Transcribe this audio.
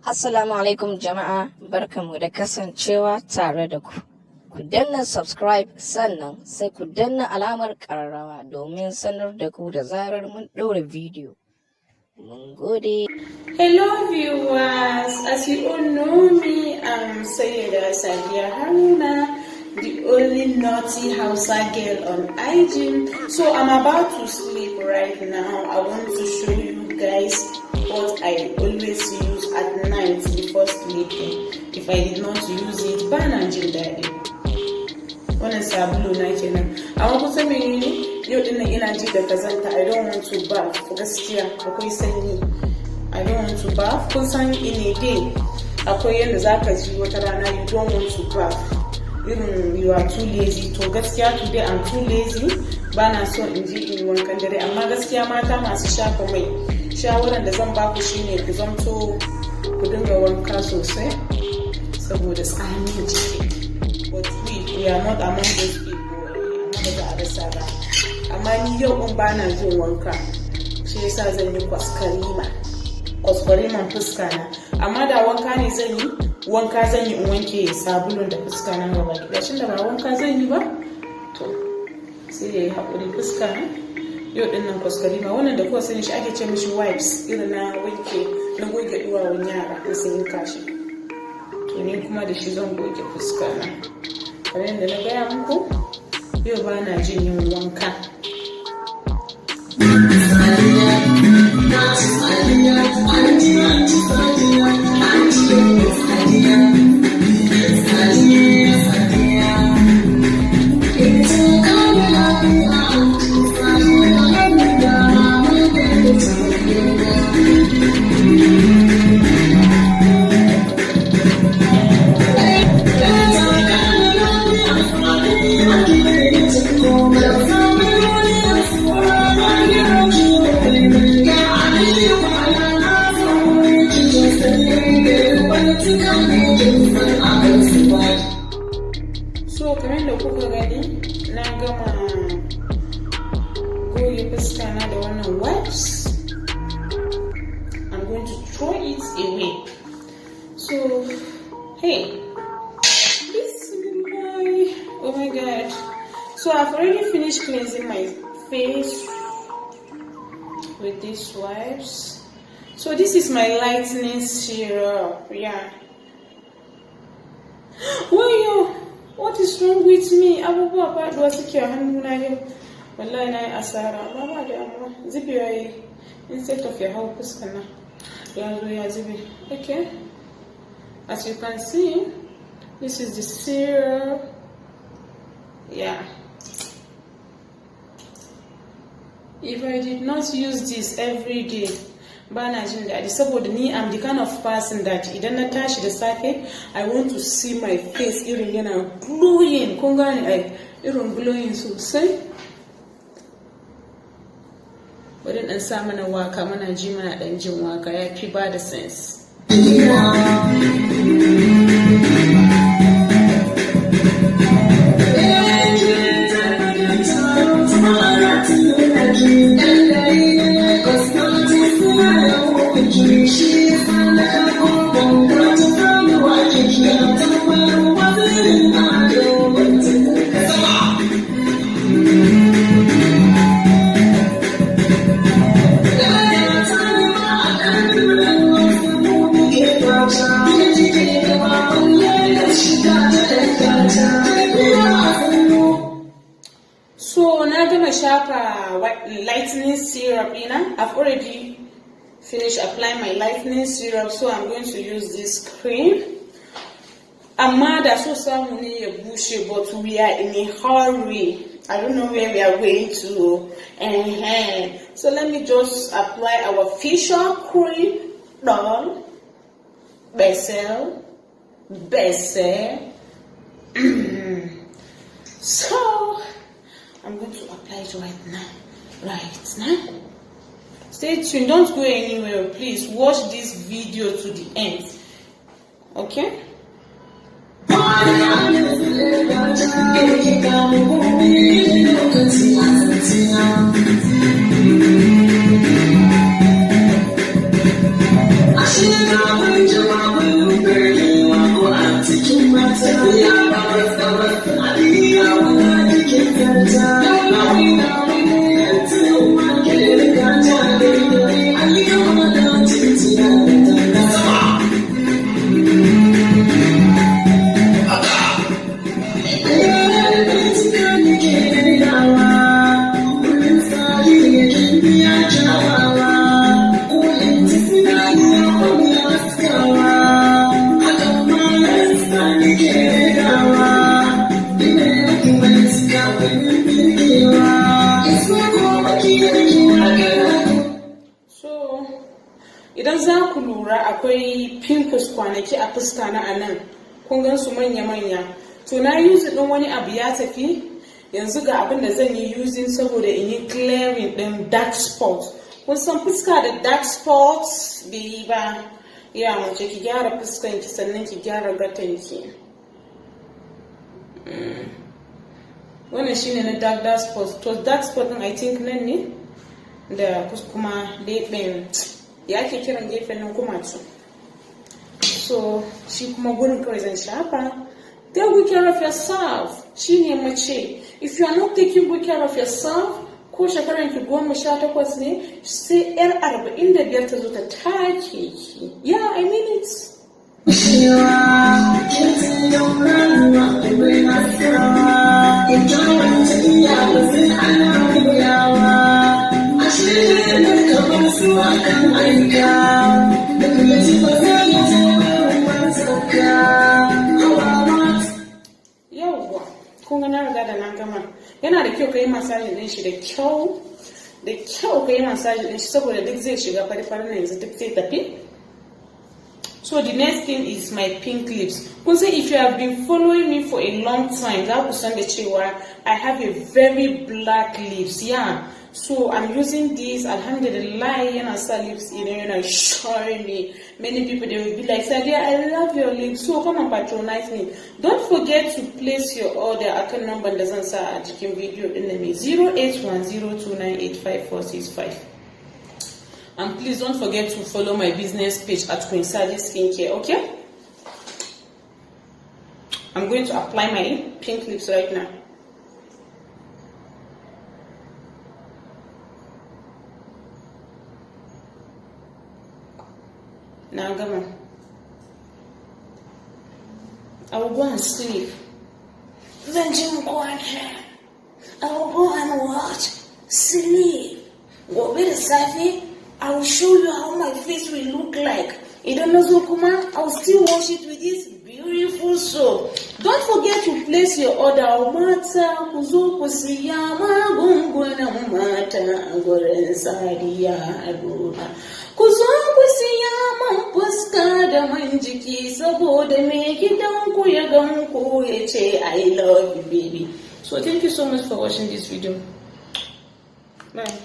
Assalamu alaikum jama'a, barkanmu da kasancewa tare da ku. Ku danna subscribe sannan sai ku danna alamar ƙararrawa domin sanar da ku da zarar mun ɗora bidiyo. Mun gode. Hello viewers, as you all know me, I'm Sayyida Sadiya Haruna, the only naughty Hausa girl on IG. So I'm about to sleep right now. I want to show you guys what I always use at night before sleeping. If I did not use it, bana jin daɗi. Wannan sabulu na kenan. Amma kusa menene? Yau dinnan ina ji da kazanta. I don't want to bath. Gaskiya akwai sanyi. I don't want to bath. Kun san in a day akwai yanda zaka ji wata rana you don't want to bath. Irin you are too lazy. To gaskiya today I'm too lazy. Bana so in ji in wankan dare. Amma gaskiya mata masu shafa mai. Shawaran da zan baku shine ku zamto ku dinga wanka sosai saboda tsamin jiki. But we are not among those people. Amma da a rasa ba. Amma ni yau in bana jin wanka. Shi yasa zan yi kwaskwariman fuska na. Amma da wanka ne zan yi, wanka zan yi in wanke sabulun da fuska na gaba ɗaya. Shin da ba wanka zan yi ba? To sai yayi haƙuri fuska na. Yau din nan kwaskwarima wannan da kuwa sani shi ake ce mishi wipes irin na wanke na goge duwawun yara da sun yi kashi. To ni kuma da shi zan goge fuska na. Kamar yadda na gaya muku yau ba na jin yin wanka. So kamar da kuka gani na gama goge fuska na da wannan wipes. I'm going to throw it away. So hey, oh my god. So I've already finished cleansing my face with these wipes. So this is my lightening syrup. Yeah. Wayo, what is wrong with me? Abubuwa faduwa suke a hannuna yau. Wallahi na yi asara. Mama da amma zubewa yi. Instead of ya hau fuska na. Ya zo ya zube. Okay. As you can see, this is the syrup. Yeah. If I did not use this every day, bana jin daɗi saboda ni am the kind of person that idan na tashi da safe I want to see my face irin yana glowing. Kun gane ai irin glowing sosai. Bari dan sa mana waka mana ji mana dan jin waka ya fi ba da sense. So na gama shafa lightening syrup ina. I've already finished applying my lightening syrup, so I'm going to use this cream. Amma da so samu ne ya bushe, but we are in a hurry. I don't know where we are going to. So let me just apply our facial cream. Doll, Bessel. So I'm going to apply it right now. Stay tuned, don't go anywhere, please watch this video to the end. Okay? I Idan za ku lura akwai pimples kwanaki a fuska na anan, kun gan su manya-manya. To na use din wani abu ya tafi, yanzu ga abin da zan yi using saboda in yi clearing din dark spots. Kun san fuska da dark spots bai yi ba. Ya mace ki gyara fuskan ki sannan ki gyara gatan ki. Wannan shine na dark spots. To dark spot din I think nan ne da kuma leɓen ya ke kiran gefen nan kumatu. So shi kuma gurin kawai zan shafa. Take good care of yourself. Shine mace. If you are not taking good care of yourself, ko shekaran ki 18 ne, sai yar 45 ta zo ta take ki. Yeah, I mean it. Yawwa, kun ga na riga da na gama. Yana da kyau ka yi massage din shi da kyau ka yi massage din shi saboda duk zai shiga fari-fari na yanzu duk zai tafi. So the next thing is my pink lips. Kun say if you have been following me for a long time, za ku san da cewa I have a very black lips. Yeah. So I'm using this. Alhamdulillah, yana sa lips yana shiny. Many people they will be like, Sadia, I love your lips. So come and patronize me. Don't forget to place your order. Account number doesn't say a jikin video in the 0810298545. And please don't forget to follow my business page at Queen Sally Skincare, okay? I'm going to apply my pink lips right now. Now, come on. I will go and sleep. Then Jim go on here. I will go and watch. Sleep. Go be the safi. I will show you how my face will look like. You don't know Zokuma? I will still wash it with this beautiful soap. Don't forget to place your order. Mata kuzuku siyama gunguna mata goren sadiya aduna. Kuzuku siyama fuska da manjiki saboda me gidanku ya ganku yace I love you baby. So thank you so much for watching this video. Bye.